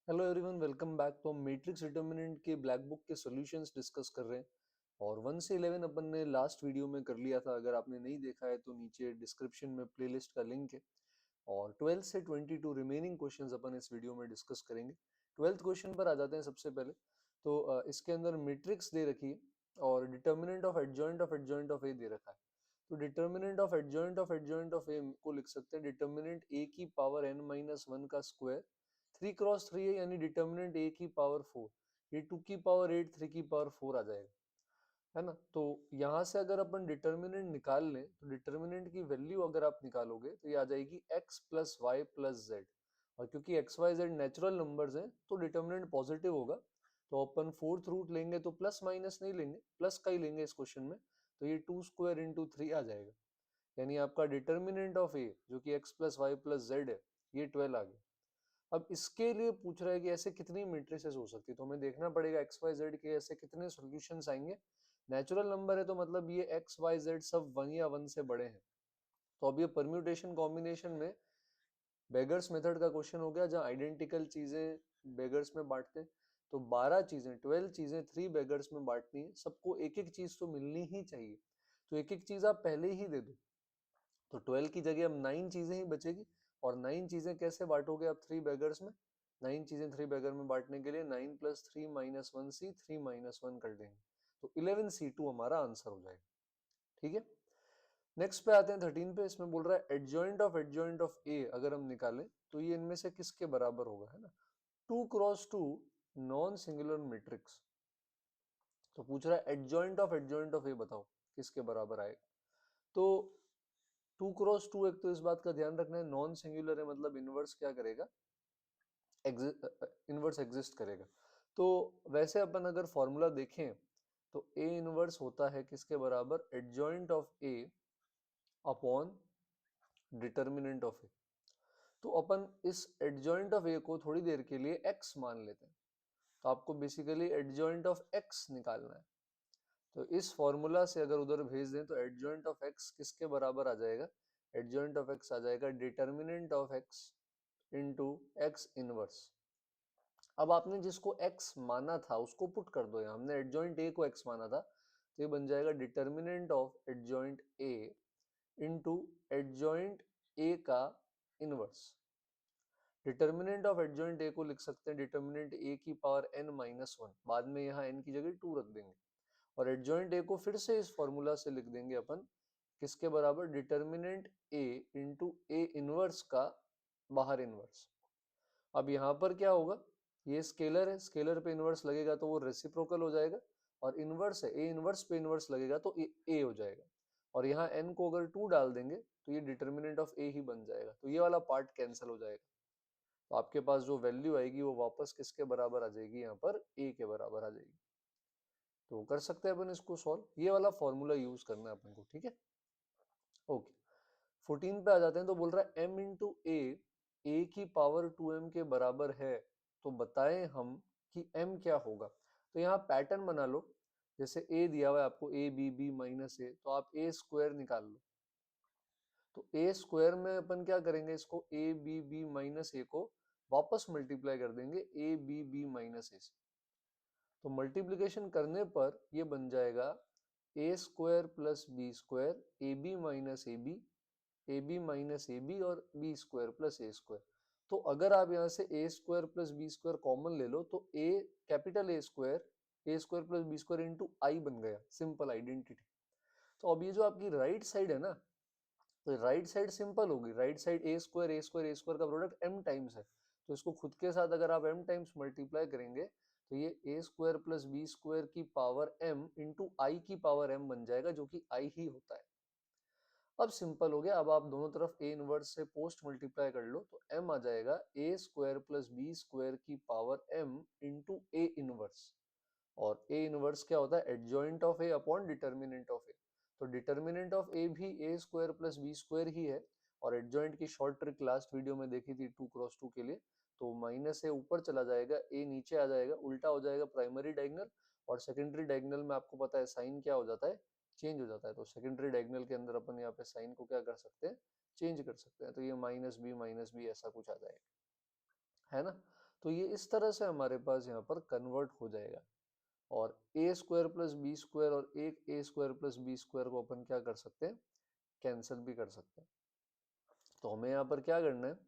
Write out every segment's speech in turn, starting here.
Hello everyone, welcome back. तो हम matrix determinant के ब्लैक बुक के सॉल्यूशंस डिस्कस कर रहे हैं और 1 से 11 अपन ने लास्ट वीडियो में कर लिया था। अगर आपने नहीं देखा है तो नीचे डिस्क्रिप्शन में प्लेलिस्ट का लिंक है। और 12 से 22 रिमेनिंग क्वेश्चंस अपन इस वीडियो में डिस्कस करेंगे। 12th क्वेश्चन पर आ जाते हैं सबसे पहले। तो इसके अंदर मैट्रिक्स दे रखी है और डिटर्मिनेंट ऑफ ए दे रखा है। तो डिटर्मिनेंट ऑफ ए को लिख सकते हैं डिटर्मिनेंट ए की पावर एन माइनस वन का स्क्वायर। 3 क्रॉस 3 है यानी डिटर्मिनेंट ए की पावर 4। ये 2 की पावर 8 3 की पावर 4 आ जाएगा, है ना। तो यहां से अगर अपन डिटर्मिनेंट निकाल लें तो डिटर्मिनेंट की वैल्यू अगर आप निकालोगे तो ये आ जाएगी x plus Y plus Z. और क्योंकि X Y Z natural numbers हैं तो डिटर्मिनेंट पॉजिटिव होगा। तो अपन फोर्थ रूट लेंगे तो प्लस माइनस नहीं लेंगे, प्लस का ही लेंगे इस क्वेश्चन में। तो ये 2 स्क्वायर इंटू 3 आ जाएगा, यानी आपका डिटर्मिनेंट ऑफ ए जो कि x plus Y plus Z है ये 12 आ गया। अब इसके लिए पूछ रहा है कि ऐसे कितनी मैट्रिसेस हो सकती है, तो हमें देखना पड़ेगा एक्स वाई जेड के ऐसे कितने सॉल्यूशंस आएंगे। नेचुरल नंबर है तो मतलब ये एक्स वाई जेड सब 1 या 1 से बड़े हैं। तो अब ये परम्यूटेशन कॉम्बिनेशन में बेगर्स मेथड का क्वेश्चन हो गया, जहां आइडेंटिकल चीजें बेगर्स में बांटते हैं। तो 12 चीजें 12 चीजें 3 बेगर्स में बांटनी है, सबको एक एक चीज तो मिलनी ही चाहिए। तो एक एक चीज आप पहले ही दे दो। तो 12 की जगह अब 9 चीजें ही बचेगी। और 9 चीजें कैसे बांटोगे आप 3 बेगर्स में? 9 चीजें 3 बेगर में बांटने के लिए 9 प्लस 3 माइनस 1 सी 3 माइनस 1 कर देंगे। तो 11 C2 हमारा आंसर हो जाएगा। ठीक है। नेक्स्ट पे आते हैं 13 पे। इसमें बोल रहा है एडजॉइंट ऑफ ए अगर हम निकालें तो ये इनमें से किसके बराबर होगा, है ना। 2 क्रॉस 2 नॉन सिंगुलर मैट्रिक्स। तो पूछ रहा है एडजॉइंट ऑफ ए बताओ किसके बराबर आएगा। तो 2 क्रॉस 2 एक तो इस बात का ध्यान रखना है नॉन सिंगुलर है, मतलब इनवर्स क्या करेगा, इनवर्स एग्जिस्ट करेगा। तो वैसे अपन अगर फॉर्मूला देखें तो ए इनवर्स होता है किसके बराबर, adjoint of A upon determinant of A. तो अपन इस एडजॉइंट ऑफ ए को थोड़ी देर के लिए एक्स मान लेते हैं। तो आपको बेसिकली एडजॉइंट ऑफ एक्स निकालना है। तो इस फॉर्मूला से अगर उधर भेज दें तो एडजॉइंट ऑफ एक्स किसके बराबर आ जाएगा, एडजॉइंट ऑफ एक्स आ जाएगा determinant of x into x inverse. अब आपने जिसको x माना था उसको पुट कर दो, यहाँ हमने एडजॉइंट ए को x माना था तो ये बन जाएगा determinant of adjoint A into adjoint A का inverse. Determinant of adjoint A को लिख सकते हैं डिटर्मिनेंट ए की पावर n माइनस वन, बाद में यहाँ n की जगह 2 रख देंगे। और एडजॉइंट ए को फिर से इस फॉर्मूला से लिख देंगे अपन किसके बराबर, determinant A into A inverse का बाहर इनवर्स। अब यहाँ पर क्या होगा, ये स्केलर है, स्केलर पे इनवर्स लगेगा तो वो रेसिप्रोकल हो जाएगा। और इनवर्स है, ए इनवर्स पे इनवर्स लगेगा तो ए हो जाएगा। और यहाँ n को अगर 2 डाल देंगे तो ये डिटर्मिनेंट ऑफ ए ही बन जाएगा। तो ये वाला पार्ट कैंसिल हो जाएगा। तो आपके पास जो वैल्यू आएगी वो वापस किसके बराबर आ जाएगी, यहाँ पर ए के बराबर आ जाएगी। तो कर सकते हैं अपन इसको सॉल्व, ये वाला फॉर्मूला यूज करना है अपन को। ठीक है, ओके। 14 पे आ जाते हैं। तो बोल रहा है m इंटू ए की पावर 2m के बराबर है, तो बताएं हम कि m क्या होगा। तो यहाँ पैटर्न बना लो, जैसे a दिया हुआ है आपको a b b माइनस ए, तो आप a स्क्वायर निकाल लो। तो a स्क्वायर में अपन क्या करेंगे, इसको a b b minus A को वापस मल्टीप्लाई कर देंगे a b b minus A से। तो मल्टीप्लीकेशन करने पर ये बन जाएगा A square plus B square A B minus A B minus A B और B square plus A square. तो अगर आप यहाँ से A square plus B square common ले लो तो A capital A square plus B square into I बन गया, सिंपल आइडेंटिटी। तो अब ये जो आपकी राइट साइड है ना, तो राइट साइड सिंपल होगी, राइट साइड ए स्क्वायर का प्रोडक्ट m टाइम्स है। तो इसको खुद के साथ अगर आप m टाइम्स मल्टीप्लाई करेंगे तो ये ए स्क्वायर प्लस बी स्क्वायर की पावर m इंटू आई की पावर m बन जाएगा, जो कि i ही होता है। अब सिंपल हो गया, अब आप दोनों तरफ ए इनवर्स से पोस्ट मल्टीप्लाई कर लो तो m आ जाएगा A square plus B square की power m into A inverse. और ए इनवर्स क्या होता है, adjoint of A upon determinant of A. तो डिटर्मिनेंट ऑफ ए भी A square plus B square ही है। और एडजॉइंट की शॉर्ट ट्रिक लास्ट वीडियो में देखी थी 2 क्रॉस 2 के लिए। तो माइनस ए ऊपर चला जाएगा, ए नीचे आ जाएगा, उल्टा हो जाएगा प्राइमरी डायगोनल। और सेकेंडरी डायगोनल में आपको पता है साइन क्या हो जाता है, चेंज हो जाता है। तो सेकेंडरी डायगोनल के अंदर अपन यहाँ पे साइन को क्या कर सकते हैं, चेंज कर सकते हैं। तो ये माइनस बी ऐसा कुछ आ जाएगा, है ना। तो ये इस तरह से हमारे पास यहाँ पर कन्वर्ट हो जाएगा, और ए स्क्वायर प्लस बी स्क्वायर और एक ए स्क्वायर प्लस बी स्क्वायर को अपन क्या कर सकते हैं, कैंसिल भी कर सकते हैं। तो हमें यहाँ पर क्या करना है,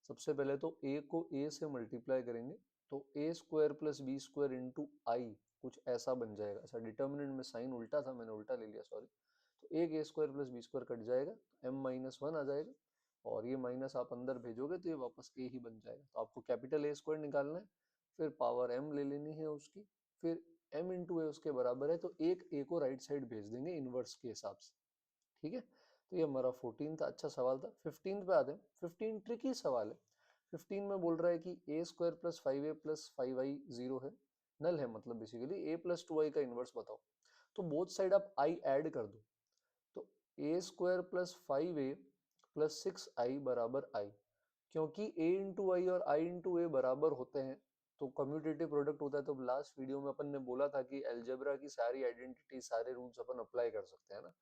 सबसे पहले तो a को a से मल्टीप्लाई करेंगे, तो a square plus B square into I कुछ ऐसा बन जाएगा। अच्छा, डिटर्मिनेंट में साइन उल्टा था, मैंने उल्टा ले लिया, सॉरी। तो एक a square plus B square cut जाएगा, m माइनस वन आ जाएगा, और ये माइनस आप अंदर भेजोगे तो ये वापस a ही बन जाएगा। तो आपको कैपिटल A स्क्वायर निकालना है, फिर पावर m ले लेनी है उसकी, फिर m इंटू a उसके बराबर है, तो एक a को राइट साइड भेज देंगे इनवर्स के हिसाब से। ठीक है, तो ये हमारा 14 था, अच्छा सवाल था। 15 पे आते हैं। 15 ट्रिकी सवाल है। 15 में बोल रहा है कि ए square plus 5a plus 5i 0 है, नल है, मतलब बेसिकली a प्लस 2i का इनवर्स बताओ। तो बोथ साइड आप i ऐड कर दो, तो ए square plus 5a plus 6i बराबर i। क्योंकि a इंटू आई और i इंटू ए बराबर होते हैं तो कम्यूटेटिव प्रोडक्ट होता है। तो लास्ट वीडियो में अपन ने बोला था कि अलजेब्रा की सारी आइडेंटिटी, सारे रूल्स अपन अप्लाई कर सकते हैं ना।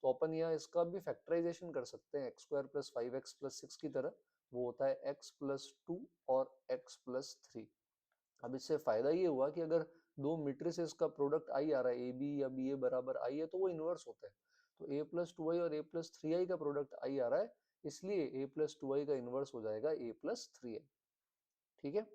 तो अपन यहाँ इसका भी फैक्टराइजेशन कर सकते हैं, x square plus 5x plus 6 की तरह। वो होता है x प्लस 2 और x प्लस 3। अब इससे फायदा ये हुआ कि अगर दो मेट्रिसेस का प्रोडक्ट आई आ रहा है, ए बी या बी ए बराबर आई है, तो वो इनवर्स होता है। तो ए प्लस टू आई और ए प्लस थ्री आई का प्रोडक्ट आई आ रहा है, इसलिए ए प्लस टू आई का इनवर्स हो जाएगा ए प्लस थ्री आई। ठीक है।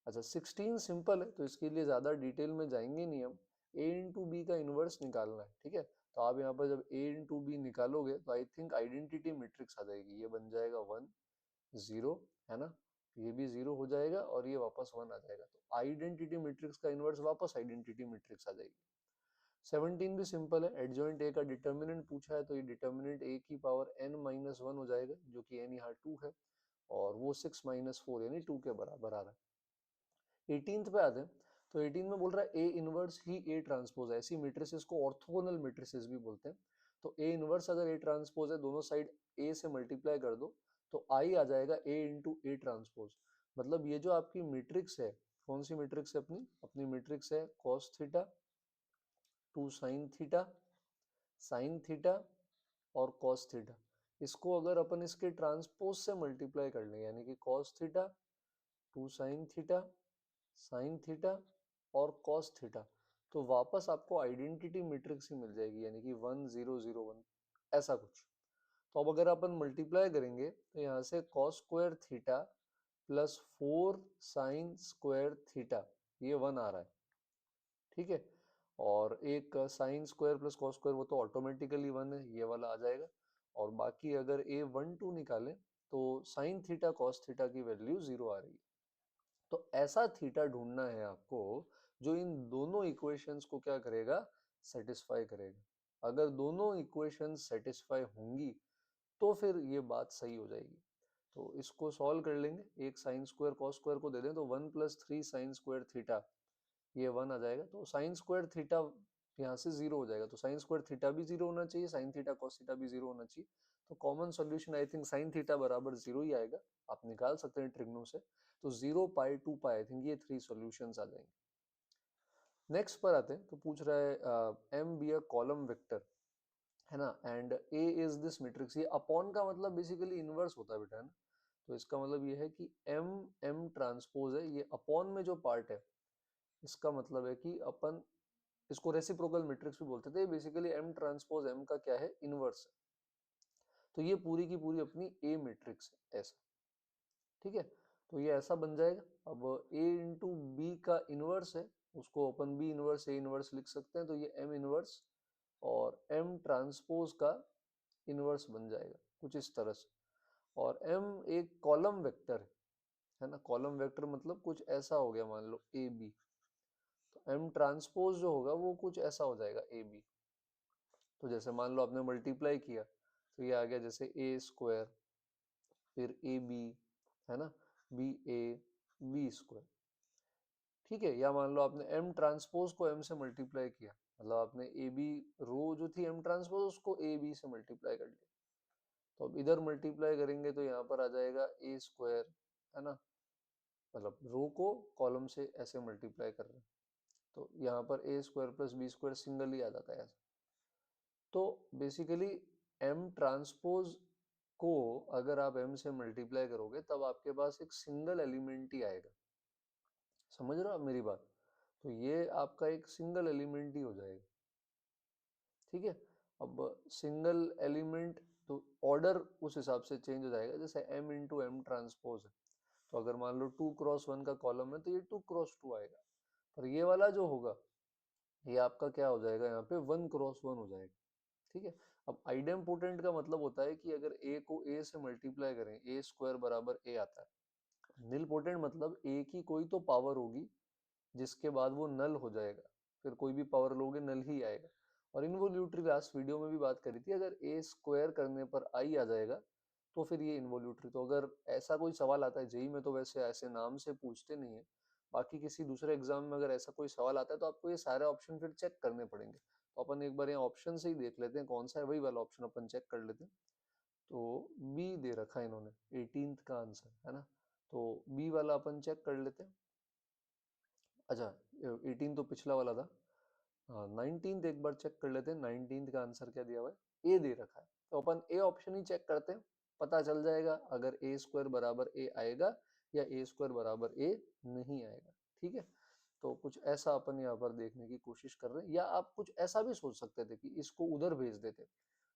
अच्छा, 16 सिंपल है, तो इसके लिए ज्यादा डिटेल में जाएंगे नहीं हम। ए इंटू बी का इनवर्स निकालना है। ठीक है, तो आप यहाँ पर जब ए इंटू बी निकालोगे तो आई थिंक आइडेंटिटी मैट्रिक्स आ जाएगी, ये बन जाएगा 1 0, है ना। ये भी 0 हो जाएगा और ये वापस 1 आ जाएगा, तो आइडेंटिटी मैट्रिक्स का इनवर्स वापस आइडेंटिटी मैट्रिक्स आ जाएगी। 17 भी सिंपल है, एडजॉइंट ए का डिटर्मिनेंट पूछा है, तो ये डिटर्मिनेंट ए की पावर n माइनस वन हो जाएगा, जो कि n यहाँ 2 है, और वो 6 माइनस 4 यानी 2 के बराबर आ रहा है। 18th पे आते हैं। तो 18 में बोल रहा है A inverse he A transpose है। ऐसी मैट्रिसेस को ऑर्थोगोनल मैट्रिसेस भी बोलते हैं। तो ए इनवर्स अगर ए ट्रांसपोज है, दोनों साइड ए से मल्टीप्लाई कर दो, तो आई आ जाएगा ए इंटू ए ट्रांसपोज। मतलब ये जो आपकी मैट्रिक्स है, कौन सी मैट्रिक्स है, अपनी अपनी मैट्रिक्स है cos theta two sine theta और कॉस थीटा। इसको अगर अपन इसके ट्रांसपोज से मल्टीप्लाई कर लें, यानी कि cos theta two sine theta और कॉस थीटा, तो वापस आपको आइडेंटिटी मैट्रिक्स ही मिल जाएगी, यानी कि 1 0 0 1, ऐसा कुछ। तो अब अगर अपन मल्टीप्लाई करेंगे तो यहाँ से cos square theta plus 4 sine square theta, ये 1 आ रहा है। ठीक है, और एक sine square plus cos square, वो तो ऑटोमेटिकली 1 है, ये वाला आ जाएगा। और बाकी अगर ए 1 2 निकालें तो साइन थीटा कॉस थीटा की वैल्यू 0 आ रही है। तो ऐसा थीटा ढूंढना है आपको जो इन दोनों इक्वेशंस को क्या करेगा, सेटिस्फाई करेगा। अगर दोनों इक्वेशंस सेटिस्फाई होंगी तो फिर ये बात सही हो जाएगी। तो इसको सॉल्व कर लेंगे, एक साइन स्क्वायर कॉस स्क्वायर को दे दें, तो 1 प्लस 3 साइन स्क्वायर थीटा, ये 1 आ जाएगा। तो साइन स्क्वायर थीटा यहाँ से 0 हो जाएगा, तो साइन स्क्वायर थीटा भी 0 होना चाहिए, साइन थीटा कॉस थीटा भी 0 होना चाहिए। तो common solution I think sine theta बराबर 0 ही आएगा, आप निकाल सकते हैं ट्रिग्नो से। तो 0 पाई 2 पाई, आई थिंक ये 3 सॉल्यूशंस आ जाएंगे। नेक्स्ट पर आते हैं। तो पूछ रहा है M B a column vector, है ना, and A is this matrix. ये अपॉन का मतलब बेसिकली इनवर्स होता है बेटा, है ना। तो इसका मतलब ये है कि एम एम ट्रांसपोज है, ये अपॉन में जो पार्ट है, इसका मतलब है कि अपन इसको रेसिप्रोकल मैट्रिक्स भी बोलते थे। बेसिकली एम ट्रांसपोज एम का क्या है, इनवर्स है। तो ये पूरी की पूरी अपनी ए मैट्रिक्स है, ऐसा। ठीक है, तो ये ऐसा बन जाएगा। अब ए इंटू बी का इनवर्स है, उसको अपन बी इनवर्स ए इनवर्स लिख सकते हैं, तो ये एम इनवर्स और एम ट्रांसपोज का इनवर्स बन जाएगा कुछ इस तरह से। और एम एक कॉलम वेक्टर है ना, कॉलम वेक्टर मतलब कुछ ऐसा हो गया, मान लो ए बी। तो एम ट्रांसपोज जो होगा वो कुछ ऐसा हो जाएगा ए बी। तो जैसे मान लो आपने मल्टीप्लाई किया, तो ये आ गया जैसे ए स्क्वायर, फिर ए बी, है ना, बी ए बी स्क्वायर। ठीक है, या मान लो आपने एम ट्रांसपोज को एम से मल्टीप्लाई किया, मतलब आपने ए बी रो जो थी एम ट्रांसपोज, उसको ए बी से मल्टीप्लाई कर लिया। तो अब इधर मल्टीप्लाई करेंगे तो यहाँ पर आ जाएगा ए स्क्वायर, है ना, मतलब रो को कॉलम से ऐसे मल्टीप्लाई कर रहे हैं, तो यहाँ पर A square plus B square single ही आ जाता है ऐसा। तो बेसिकली एम ट्रांसपोज को अगर आप एम से मल्टीप्लाई करोगे तब आपके पास एक सिंगल एलिमेंट ही आएगा। समझ रहे हो आप मेरी बात? तो ये आपका एक सिंगल एलिमेंट ही हो जाएगा, ठीक है। अब सिंगल एलिमेंट तो ऑर्डर उस हिसाब से चेंज हो जाएगा, जैसे m इंटू एम ट्रांसपोज है, तो अगर मान लो 2x1 का कॉलम है तो ये 2x2 आएगा। पर ये वाला जो होगा ये आपका क्या हो जाएगा, यहाँ पे 1x1 हो जाएगा, ठीक है। अब आइडेम्पोटेंट का मतलब होता है कि अगर a को a से मल्टीप्लाई करें, a स्क्वायर बराबर a आता है। निल पोटेंट मतलब a की कोई तो पावर होगी जिसके बाद वो नल हो जाएगा, फिर कोई भी पावर लोगे नल ही आएगा। और इनवोल्यूटरी लास्ट वीडियो में भी बात करी थी, अगर a स्क्वायर करने पर i आ जाएगा तो फिर ये इनवोल्यूटरी। तो अगर ऐसा कोई सवाल आता है, जेई में तो वैसे ऐसे नाम से पूछते नहीं है, बाकी किसी दूसरे एग्जाम में अगर ऐसा कोई सवाल आता है तो आपको ये सारे ऑप्शन फिर चेक करने पड़ेंगे। तो अपन एक बार यहाँ ऑप्शन से ही देख लेते हैं कौन सा है, वही वाला ऑप्शन अपन चेक कर लेते हैं। तो बी दे रखा है इन्होंने, 18th का आंसर है ना, तो बी वाला अपन चेक कर लेते हैं। अच्छा, 18 तो पिछला वाला था। हाँ, 19th एक बार चेक कर लेते हैं, 19th का आंसर क्या दिया हुआ है, ए दे रखा है, तो अपन ए ऑप्शन ही चेक करते हैं, पता चल जाएगा अगर ए स्क्वायर बराबर ए आएगा या ए स्क्वायर बराबर ए नहीं आएगा, ठीक है। तो कुछ ऐसा अपन यहाँ पर देखने की कोशिश कर रहे हैं, या आप कुछ ऐसा भी सोच सकते थे कि इसको उधर भेज देते,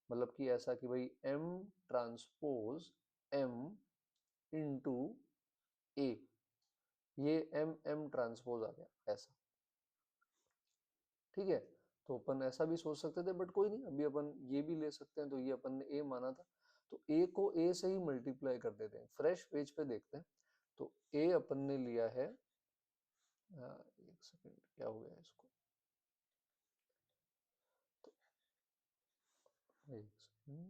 मतलब कि ऐसा कि भाई एम ट्रांसपोज एम इंटू ए, ये एम एम ट्रांसपोज आ गया ऐसा, ठीक है। तो अपन ऐसा भी सोच सकते थे, बट कोई नहीं, अभी अपन ये भी ले सकते हैं, तो ये अपन ने ए माना था, तो ए को ए से ही मल्टीप्लाई कर देते हैं, फ्रेश पेज पे देखते हैं। तो ए अपन ने लिया है, एक सेकेंड क्या हो गया इसको, तो एक सेकेंड,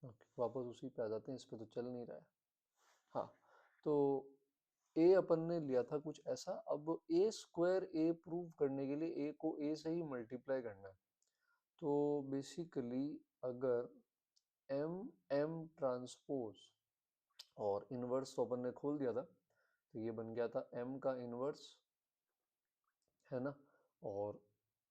ओके वापस उसी पे आ जाते हैं, इस पे तो चल नहीं रहा है। हाँ, तो ए अपन ने लिया था कुछ ऐसा, अब ए स्क्वायर ए प्रूव करने के लिए ए को ए से ही मल्टीप्लाई करना है। तो बेसिकली अगर एम एम ट्रांसपोज, और इनवर्स तो अपन ने खोल दिया था, तो ये बन गया था एम का इनवर्स, है ना। और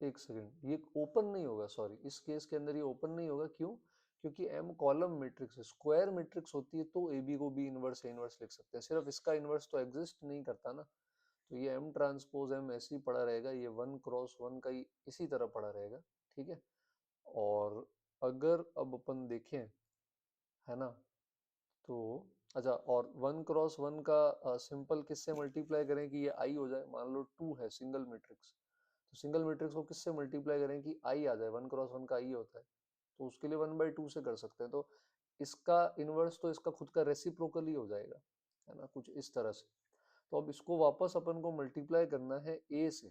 एक सेकंड, ये ओपन नहीं होगा, सॉरी, इस केस के अंदर ये ओपन नहीं होगा, क्यों? क्योंकि एम कॉलम मैट्रिक्स है, स्क्वायर मैट्रिक्स होती है तो ए बी को बी इनवर्स ए इनवर्स लिख सकते हैं, सिर्फ इसका इनवर्स तो एग्जिस्ट नहीं करता ना। तो ये एम ट्रांसपोज एम ऐसे ही पड़ा रहेगा, ये 1x1 का ही इसी तरह पड़ा रहेगा, ठीक है। और अगर अब अपन देखें, है ना, तो अच्छा, और 1x1 का सिंपल किससे मल्टीप्लाई करें कि ये आई हो जाए, मान लो 2 है सिंगल मैट्रिक्स, तो सिंगल मैट्रिक्स को किससे मल्टीप्लाई करें कि आई आ जाए, 1x1 का आई होता है, तो उसके लिए 1/2 से कर सकते हैं। तो इसका इनवर्स तो इसका खुद का रेसिप्रोकल ही हो जाएगा, है ना, कुछ इस तरह से। तो अब इसको वापस अपन को मल्टीप्लाई करना है ए से,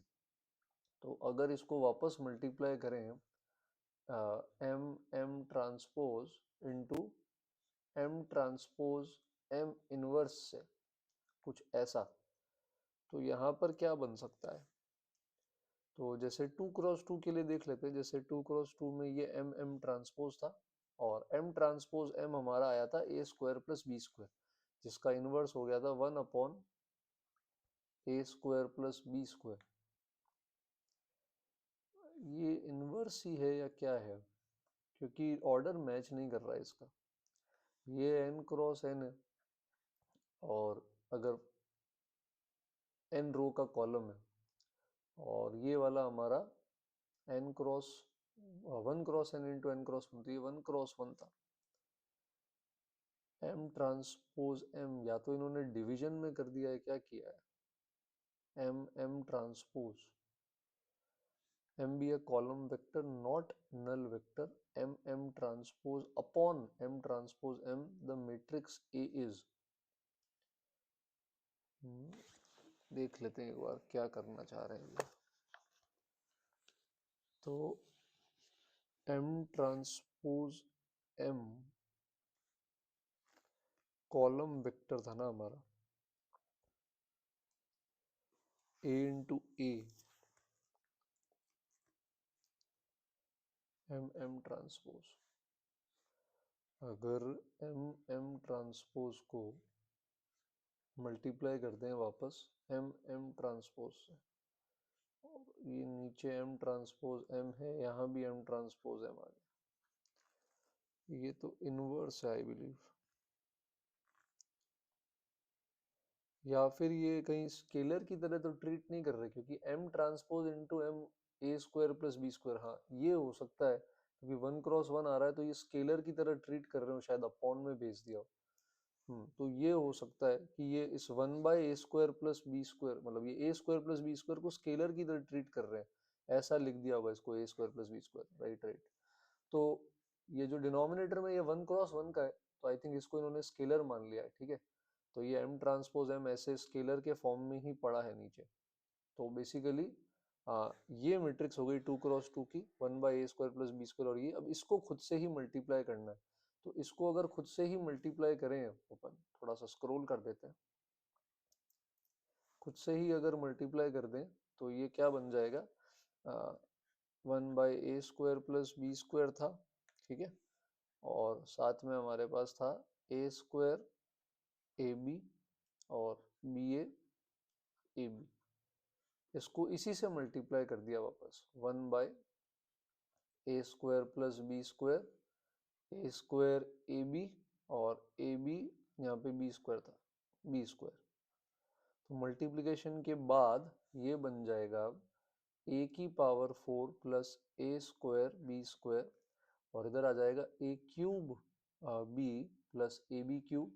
तो अगर इसको वापस मल्टीप्लाई करें M M transpose into M transpose M inverse से, कुछ ऐसा, तो यहाँ पर क्या बन सकता है, तो जैसे 2x2 के लिए देख लेते हैं, जैसे 2x2 में ये एम एम ट्रांसपोज था, और एम ट्रांसपोज एम हमारा आया था ए स्क्वायर प्लस बी स्क्वायर, जिसका इनवर्स हो गया था 1 अपॉन ए स्क्वायर प्लस बी स्क्वायर। ये इनवर्स ही है या क्या है, क्योंकि ऑर्डर मैच नहीं कर रहा है इसका, ये n क्रॉस n है, और अगर n रो का कॉलम है, और ये वाला हमारा n cross 1x n into n cross 1, तो ये 1x1 था। m ट्रांसपोज m, या तो इन्होंने डिवीजन में कर दिया है, क्या किया है, m m transpose m be a column vector not null vector, m m transpose upon m transpose m the matrix A is, देख लेते हैं एक बार क्या करना चाह रहे हैं ये। तो m transpose m column vector था ना हमारा, a into A m m transpose, अगर m m ट्रांसपोज को मल्टीप्लाई करते हैं वापस m m ट्रांसपोज से, और ये नीचे m ट्रांसपोज m है, यहाँ भी m ट्रांसपोज m आ गया, ये तो इनवर्स है आई बिलीव, या फिर ये कहीं स्केलर की तरह तो ट्रीट नहीं कर रहे, क्योंकि m transpose into M A square plus B square, हाँ ये हो सकता है, क्योंकि 1 क्रॉस 1 आ रहा है तो ये स्केलर की तरह ट्रीट कर रहे हो, शायद अपॉन में भेज दिया हो। तो ये हो सकता है कि ये इस 1/a² प्लस बी स्क्वायर, मतलब ये a² प्लस बी स्क्वायर को स्केलर की तरह ट्रीट कर रहे हैं, ऐसा लिख दिया होगा इसको, a² plus B square, right right. तो ये जो डिनोमिनेटर में ये 1 क्रॉस 1 का है, तो आई थिंक इसको इन्होंने स्केलर मान लिया है, ठीक है। तो ये m ट्रांसपोज m ऐसे स्केलर के फॉर्म में ही पड़ा है नीचे। तो बेसिकली ये मैट्रिक्स हो गई 2 क्रॉस 2 की, 1/a² प्लस बी स्क्वायर, और ये अब इसको खुद से ही मल्टीप्लाई करना है। तो इसको अगर खुद से ही मल्टीप्लाई करें, अपन थोड़ा सा स्क्रॉल कर देते हैं, खुद से ही अगर मल्टीप्लाई कर दें तो ये क्या बन जाएगा, 1/a² प्लस बी स्क्वायर था, ठीक है, और साथ में हमारे पास था a² ab और ab, इसको इसी से मल्टीप्लाई कर दिया वापस, 1/a² plus B square, a² ab, और ab यहाँ पे b² था, b²। तो मल्टीप्लिकेशन के बाद ये बन जाएगा a⁴ प्लस a² b², और इधर आ जाएगा a³ b प्लस ab³,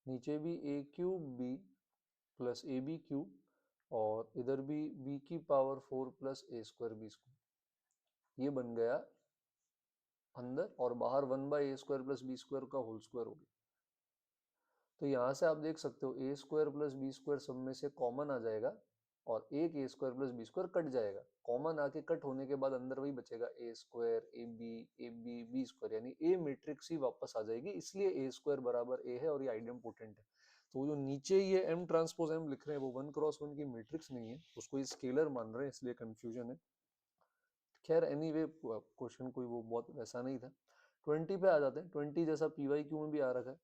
नीचे भी a³ b प्लस ab³, और इधर भी b⁴ प्लस a² b²। ये बन गया अंदर, और बाहर 1/a² प्लस b² का होल स्क्वायर हो गया। तो यहाँ से आप देख सकते हो a² प्लस b² सब में से कॉमन आ जाएगा, और एक a² प्लस b² कट जाएगा, कॉमन आके कट होने के बाद अंदर वही बचेगा a² ab b², यानी a मैट्रिक्स ही वापस आ जाएगी, इसलिए a² बराबर a है और ये आइडेम्पोटेंट है। तो जो नीचे ये m ट्रांसपोज m लिख रहे हैं वो 1 क्रॉस 1 की मैट्रिक्स नहीं है, उसको ये स्केलर मान रहे हैं, इसलिए कंफ्यूजन है। खैर एनीवे क्वेश्चन कोई वो बहुत वैसा नहीं था। 20 पे आ जाते हैं। 20 जैसा पीवाई क्यू में भी आ रखा है,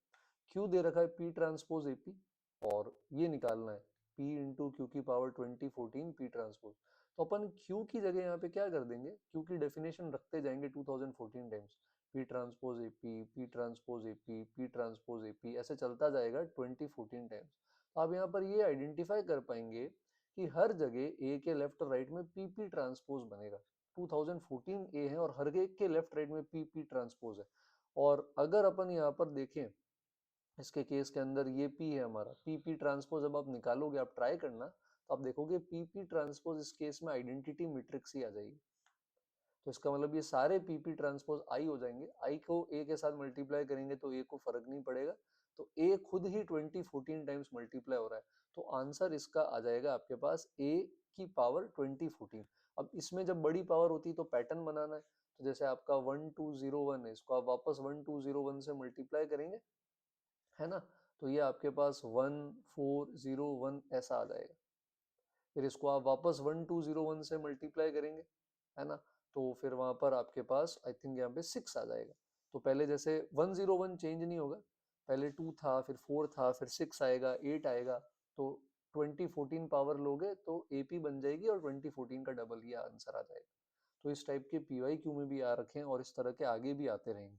क्यू दे रखा है पी ट्रांसपोज एपी, और ये निकालना है पी इंटू क्यू की पावर 2014 पी ट्रांसपोज। तो अपन क्यू की जगह यहाँ पे क्या कर देंगे, क्यू की डेफिनेशन रखते जाएंगे 2014 times, P transpose AP, P transpose AP, P transpose AP, ऐसे चलता जाएगा 2014 टाइम्स। तो आप यहाँ पर ये आइडेंटिफाई कर पाएंगे कि हर जगह ए के लेफ्ट और राइट में पी पी ट्रांसपोज बनेगा, 2014 ए है और हर एक के लेफ्ट राइट में पी पी ट्रांसपोज है। और अगर अपन यहाँ पर देखें इसके केस के अंदर ये P है हमारा, पी पी ट्रांसपोज जब आप निकालोगे, आप ट्राई करना, तो आप देखोगे पी पी ट्रांसपोज इस केस में आइडेंटिटी मैट्रिक्स ही आ जाएगी। तो इसका मतलब ये सारे पी पी ट्रांसपोज आई हो जाएंगे, आई को ए के साथ मल्टीप्लाई करेंगे तो ए को फर्क नहीं पड़ेगा, तो ए खुद ही 2014 टाइम्स मल्टीप्लाई हो रहा है, तो आंसर इसका आ जाएगा आपके पास ए की पावर 2014। अब इसमें जब बड़ी पावर होती है तो पैटर्न बनाना है, तो जैसे आपका 1201 है, इसको आप वापस 1201 से मल्टीप्लाई करेंगे, है ना, तो ये आपके पास 1401 ऐसा आ जाएगा। फिर इसको आप वापस 1201 से मल्टीप्लाई करेंगे, है ना, तो फिर वहां पर आपके पास आई थिंक यहाँ पे 6 आ जाएगा। तो पहले जैसे 101 चेंज नहीं होगा, पहले 2 था, फिर 4 था, फिर 6 आएगा, 8 आएगा, तो 2014 पावर लोगे तो एपी बन जाएगी और 2014 का डबल ये आंसर आ जाएगा। तो इस टाइप के पीवाई क्यू में भी आ रखे हैं और इस तरह के आगे भी आते रहेंगे।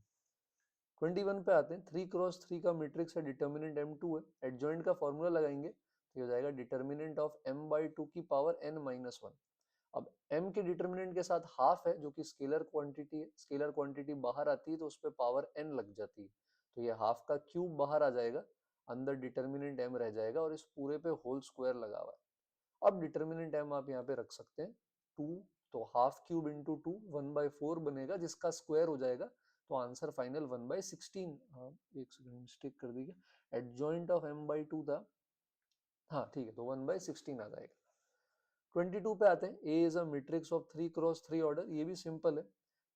21 पे आते हैं। 3 क्रॉस 3 का मैट्रिक्स है, डिटर्मिनेंट m2 है, एडजॉइंट का फॉर्मूला लगाएंगे तो हो जाएगा डिटर्मिनेंट ऑफ m/2 की पावर n-1। अब m के डिटर्मिनेंट के साथ हाफ है जो कि स्केलर क्वांटिटी है, स्केलर क्वांटिटी बाहर आती है तो उस पर पावर n लग जाती है, तो ये हाफ का क्यूब बाहर आ जाएगा, अंदर डिटर्मिनेंट m रह जाएगा और इस पूरे पे होल स्क्वायर लगा हुआ है। अब डिटर्मिनेंट m आप यहाँ पे रख सकते हैं 2, तो हाफ क्यूब इंटू 2 1/4 बनेगा जिसका स्क्वायर हो जाएगा, तो आंसर फाइनल 1/16। हाँ एक सेकंड मिस्टेक कर दी, एडजॉइंट ऑफ m/2 था, हाँ ठीक है, तो 1/16 आ जाएगा। 22 पे आते हैं। A is a matrix of 3 cross 3 order, ये भी सिंपल है।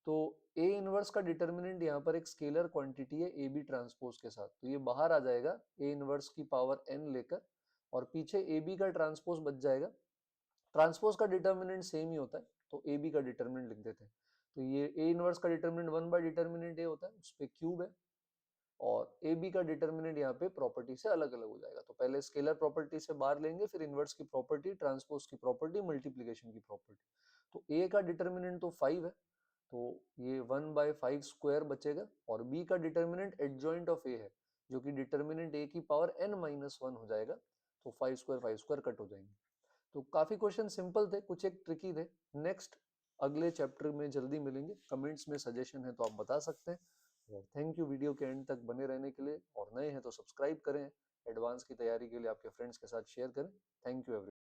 तो ए इनवर्स का डिटर्मिनेंट यहाँ पर एक स्केलर क्वांटिटी है ए बी ट्रांसपोज के साथ, तो ये बाहर आ जाएगा ए इनवर्स की पावर n लेकर, और पीछे ए बी का ट्रांसपोज बच जाएगा। ट्रांसपोज का डिटर्मिनेंट सेम ही होता है, तो ए बी का डिटर्मिनेंट लिख देते हैं। तो ये ए इनवर्स का डिटर्मिनेंट 1/डिटर्मिनेंट ए होता है, उस पर क्यूब है, और ए बी का डिटर्मिनेंट यहाँ पे प्रॉपर्टी से अलग अलग हो जाएगा। तो पहले स्केलर प्रॉपर्टी से बाहर लेंगे, फिर इनवर्स की प्रॉपर्टी, ट्रांसपोज की प्रॉपर्टी, मल्टीप्लीकेशन की प्रॉपर्टी। तो ए का डिटर्मिनेंट तो 5 है, तो ये 1/5 स्क्वायर बचेगा, और बी का डिटर्मिनेंट एडजॉइंट ऑफ ए है जो कि डिटर्मिनेंट ए की पावर n-1 हो जाएगा, तो 5 स्क्वायर कट हो जाएंगे। तो काफी क्वेश्चन सिंपल थे, कुछ एक ट्रिकी थे। नेक्स्ट अगले चैप्टर में जल्दी मिलेंगे। कमेंट्स में सजेशन है तो आप बता सकते हैं। और थैंक यू वीडियो के एंड तक बने रहने के लिए, और नए हैं तो सब्सक्राइब करें। एडवांस की तैयारी के लिए आपके फ्रेंड्स के साथ शेयर करें। Thank you everyone.